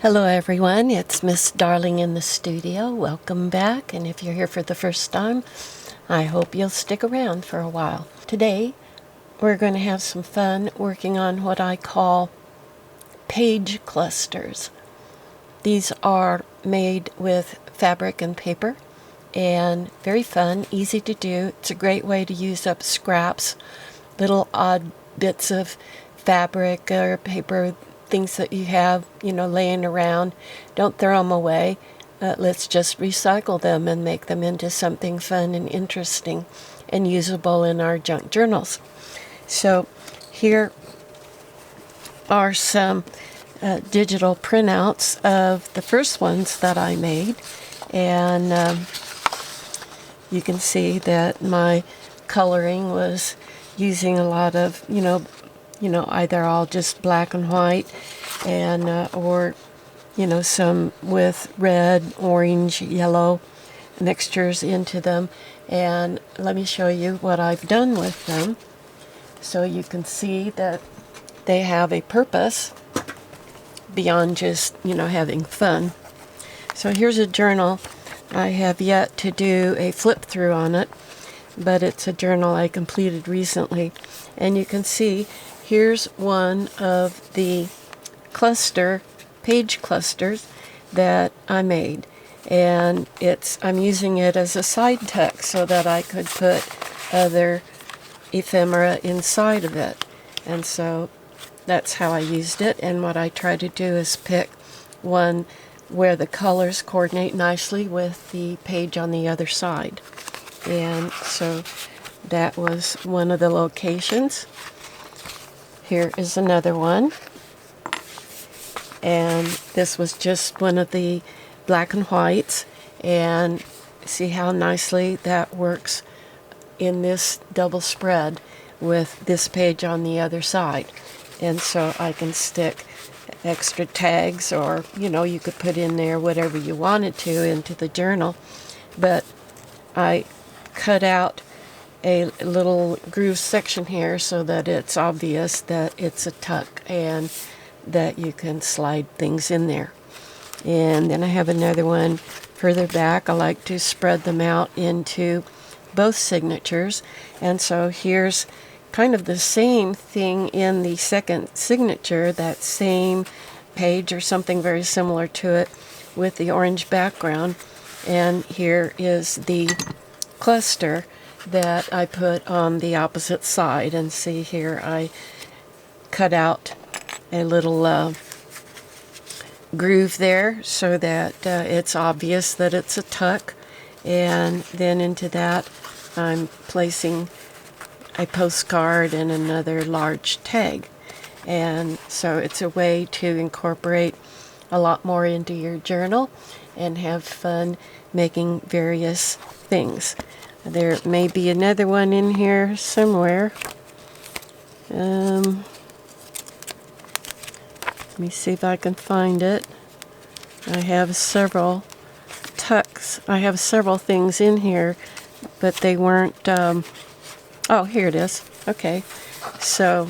Hello everyone, it's Miss Darling in the studio. Welcome back, and if you're here for the first time, I hope you'll stick around for a while. Today, we're going to have some fun working on what I call page clusters. These are made with fabric and paper, and very fun, easy to do. It's a great way to use up scraps, little odd bits of fabric or paper, things that you have, laying around. Don't throw them away. Let's just recycle them and make them into something fun and interesting and usable in our junk journals. So here are some digital printouts of the first ones that I made, and you can see that my coloring was using a lot of either all just black and white, and or some with red, orange, yellow mixtures into them. And let me show you what I've done with them, so you can see that they have a purpose beyond just having fun. So here's a journal. I have yet to do a flip through on it, but it's a journal I completed recently, and you can see here's one of the page clusters that I made, and I'm using it as a side tuck so that I could put other ephemera inside of it. And so that's how I used it. And what I try to do is pick one where the colors coordinate nicely with the page on the other side. And so that was one of the locations. Here is another one, and this was just one of the black and whites, and see how nicely that works in this double spread with this page on the other side. And so I can stick extra tags, or you could put in there whatever you wanted to into the journal, but I cut out a little groove section here so that it's obvious that it's a tuck and that you can slide things in there. And then I have another one further back. I like to spread them out into both signatures, and so here's kind of the same thing in the second signature, that same page or something very similar to it with the orange background. And here is the cluster that I put on the opposite side, and see here I cut out a little groove there so that it's obvious that it's a tuck, and then into that I'm placing a postcard and another large tag. And so it's a way to incorporate a lot more into your journal and have fun making various things. There may be another one in here somewhere. Let me see if I can find it. I have several tucks. I have several things in here, but they weren't... oh, here it is. Okay. So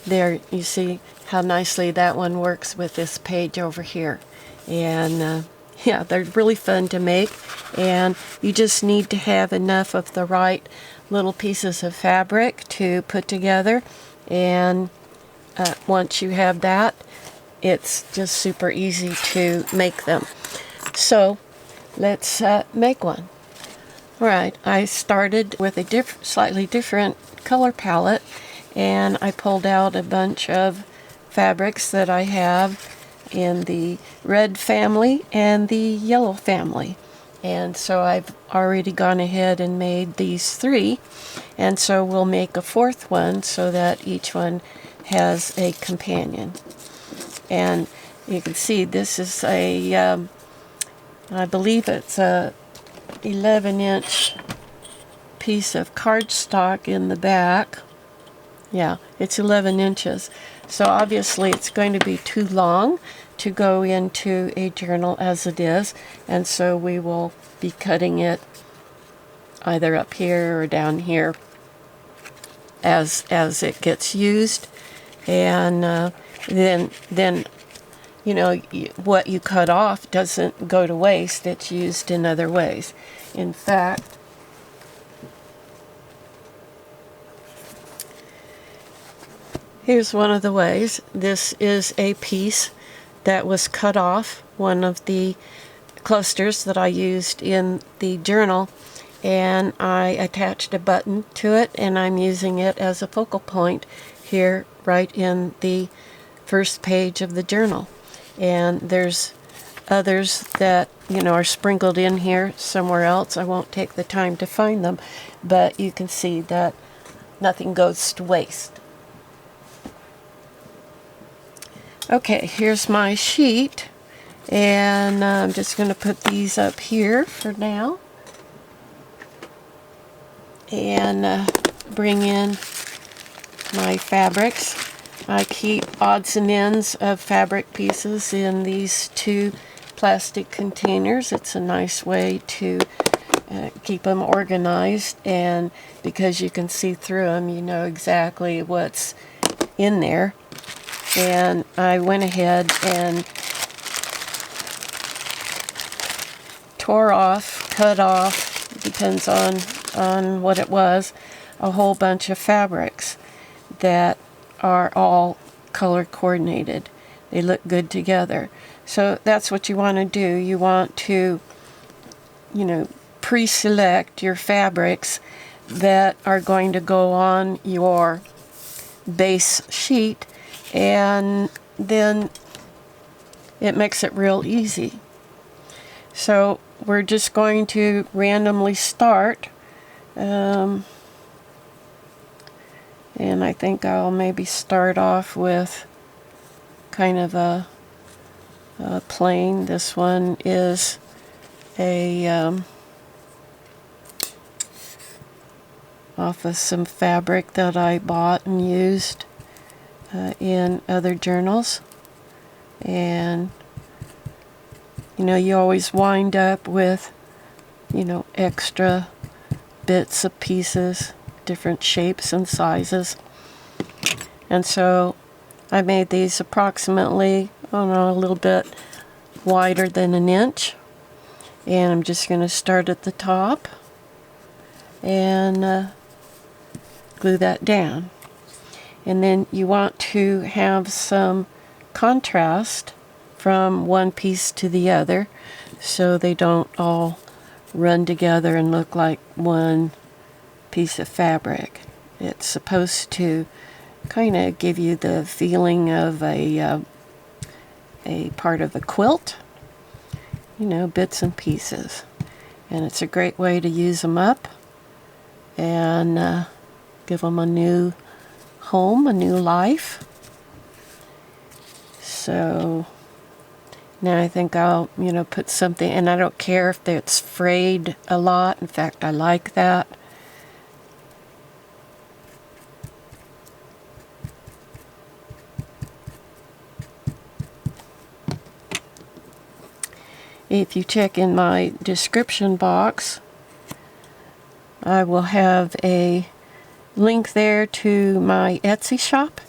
there you see how nicely that one works with this page over here. And yeah, they're really fun to make, and you just need to have enough of the right little pieces of fabric to put together, and once you have that, it's just super easy to make them. So let's make one. All right, I started with a slightly different color palette, and I pulled out a bunch of fabrics that I have in the red family and the yellow family. And so I've already gone ahead and made these three, and so we'll make a fourth one so that each one has a companion. And you can see this is a I believe it's a 11-inch piece of cardstock in the back. Yeah, it's 11 inches. So obviously it's going to be too long to go into a journal as it is, and so we will be cutting it either up here or down here as it gets used. And then you know, what you cut off doesn't go to waste. It's used in other ways. In fact, here's one of the ways. This is a piece that was cut off, one of the clusters that I used in the journal, and I attached a button to it, and I'm using it as a focal point here right in the first page of the journal. And there's others that, you know, are sprinkled in here somewhere else. I won't take the time to find them, but you can see that nothing goes to waste. Okay, here's my sheet, and I'm just going to put these up here for now and bring in my fabrics. I keep odds and ends of fabric pieces in these two plastic containers. It's a nice way to keep them organized, and because you can see through them, you know exactly what's in there. And I went ahead and tore off, cut off, depends on what it was, a whole bunch of fabrics that are all color coordinated. They look good together. So that's what you want to do. You want to, you know, pre-select your fabrics that are going to go on your base sheet, and then it makes it real easy. So we're just going to randomly start, and I think I'll maybe start off with kind of a plain. This one is a off of some fabric that I bought and used in other journals. And you know, you always wind up with, you know, extra bits of pieces, different shapes and sizes. And so I made these approximately, I don't know, a little bit wider than an inch. And I'm just going to start at the top and glue that down. And then you want to have some contrast from one piece to the other so they don't all run together and look like one piece of fabric. It's supposed to kind of give you the feeling of a part of a quilt, you know, bits and pieces. And it's a great way to use them up and give them a new home, a new life. So now I think I'll, you know, put something, and I don't care if it's frayed a lot. In fact, I like that. If you check in my description box, I will have a link there to my Etsy shop,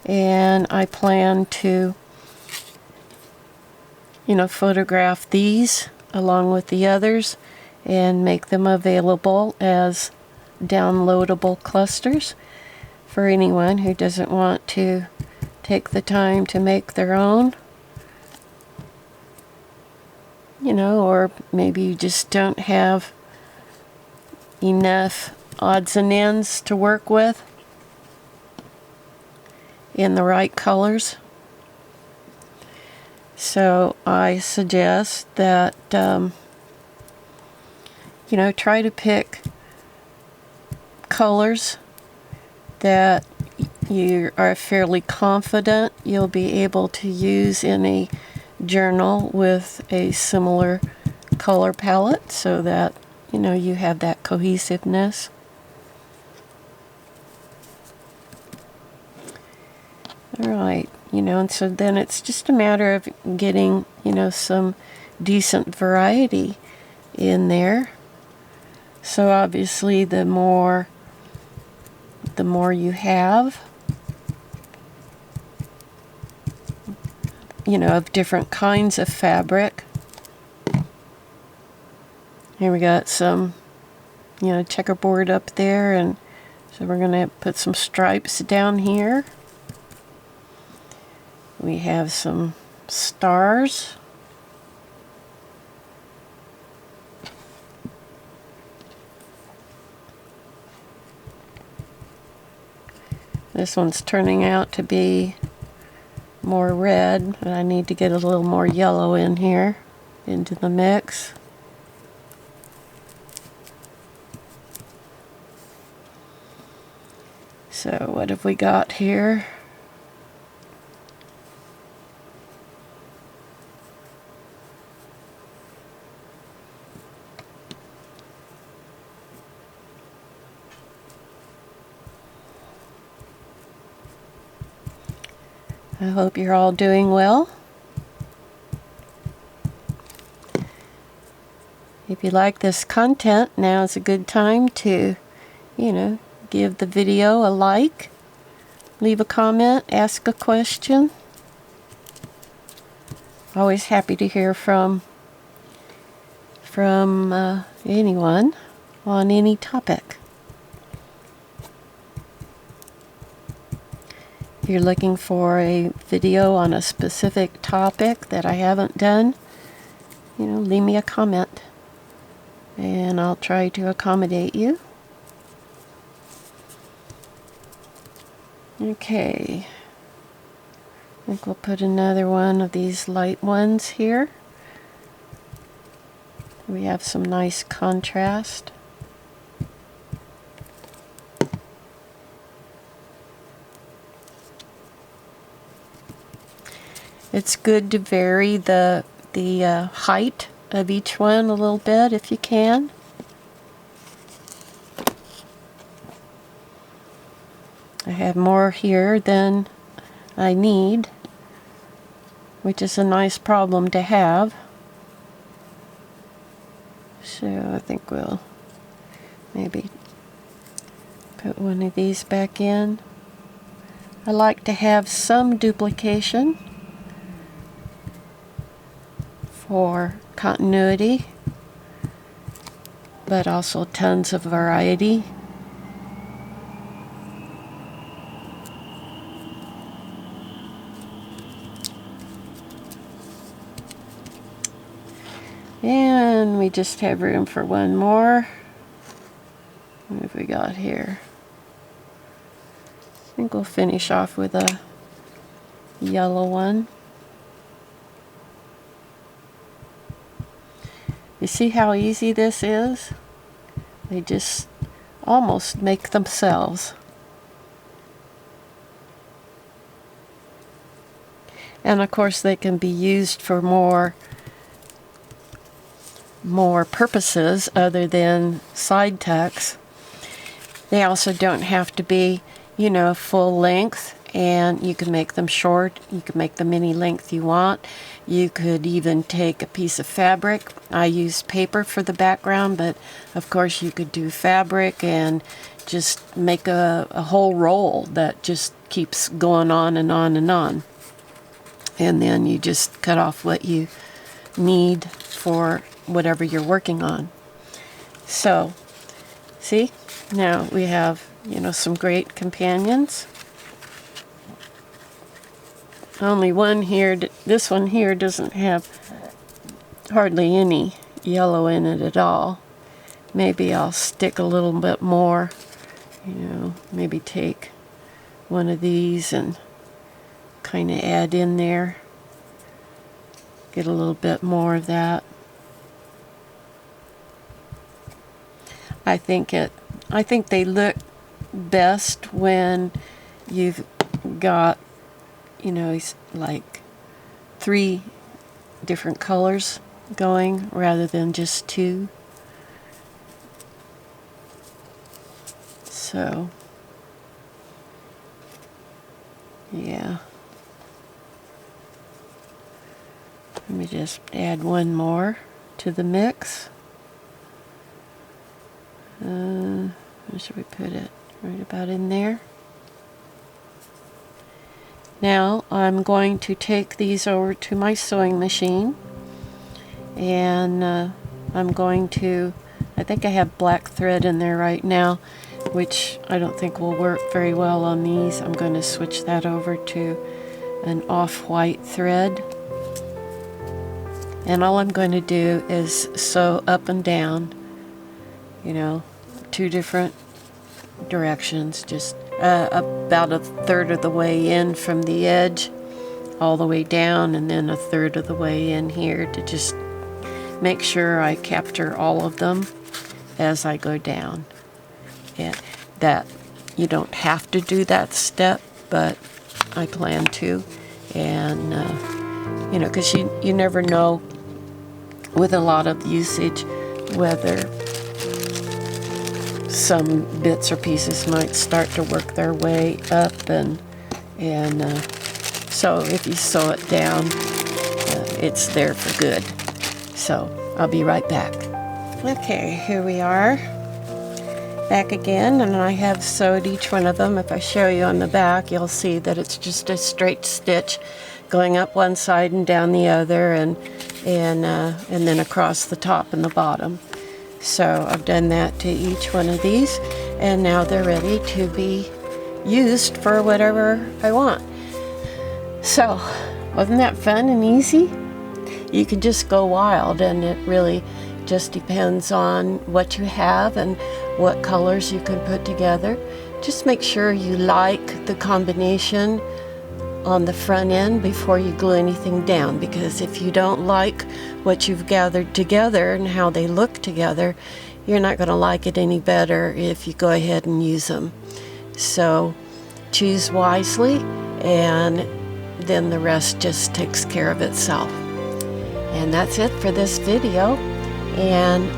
and I plan to, you know, photograph these along with the others and make them available as downloadable clusters for anyone who doesn't want to take the time to make their own. You know, or maybe you just don't have enough odds and ends to work with in the right colors. So I suggest that, you know, try to pick colors that you are fairly confident you'll be able to use in a journal with a similar color palette, so that, you know, you have that cohesiveness. Alright, you know, and so then it's just a matter of getting, you know, some decent variety in there. So obviously the more you have, of different kinds of fabric. Here we got some, checkerboard up there, and so we're going to put some stripes down here. We have some stars. This one's turning out to be more red, but I need to get a little more yellow in here into the mix. So what have we got here? I hope you're all doing well. If you like this content, now is a good time to, give the video a like, leave a comment, ask a question. Always happy to hear from anyone on any topic. If you're looking for a video on a specific topic that I haven't done, leave me a comment and I'll try to accommodate you. Okay, I think we'll put another one of these light ones here. We have some nice contrast. It's good to vary the height of each one a little bit if you can. I have more here than I need, which is a nice problem to have. So I think we'll maybe put one of these back in. I like to have some duplication for continuity, but also tons of variety. And we just have room for one more. What have we got here? I think we'll finish off with a yellow one. You see how easy this is? They just almost make themselves. And of course they can be used for more purposes other than side tucks. They also don't have to be, full length, and you can make them short. You can make them any length you want. You could even take a piece of fabric. I use paper for the background, but of course you could do fabric and just make a whole roll that just keeps going on and on and on. And then you just cut off what you need for whatever you're working on. So, see? Now we have, some great companions. Only one here, this one here doesn't have hardly any yellow in it at all. Maybe I'll stick a little bit more, maybe take one of these and kind of add in there. Get a little bit more of that. I think they look best when you've got, like 3 different colors going rather than just 2. So, yeah. Let me just add one more to the mix. Where should we put it? Right about in there. Now I'm going to take these over to my sewing machine, and I'm going to, I think I have black thread in there right now, which I don't think will work very well on these. I'm going to switch that over to an off-white thread. And all I'm going to do is sew up and down, you know, 2 different directions, just about 1/3 of the way in from the edge all the way down, and then 1/3 of the way in here to just make sure I capture all of them as I go down. And that you don't have to do that step, but I plan to. And you know, because you never know with a lot of usage whether some bits or pieces might start to work their way up, and so if you sew it down, it's there for good. So I'll be right back. Okay, here we are back again, and I have sewed each one of them. If I show you on the back, you'll see that it's just a straight stitch going up one side and down the other, and then across the top and the bottom. So I've done that to each one of these, and now they're ready to be used for whatever I want. So, wasn't that fun and easy? You can just go wild, and it really just depends on what you have and what colors you can put together. Just make sure you like the combination on the front end before you glue anything down, because if you don't like what you've gathered together and how they look together, you're not going to like it any better if you go ahead and use them. So choose wisely, and then the rest just takes care of itself. And that's it for this video, and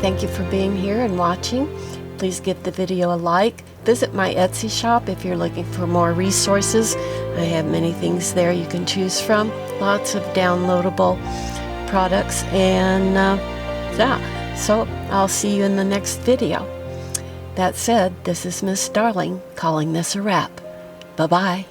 thank you for being here and watching. Please give the video a like. Visit my Etsy shop if you're looking for more resources. I have many things there you can choose from. Lots of downloadable products, and yeah, so I'll see you in the next video. That said, this is Miss Darling calling this a wrap. Bye-bye.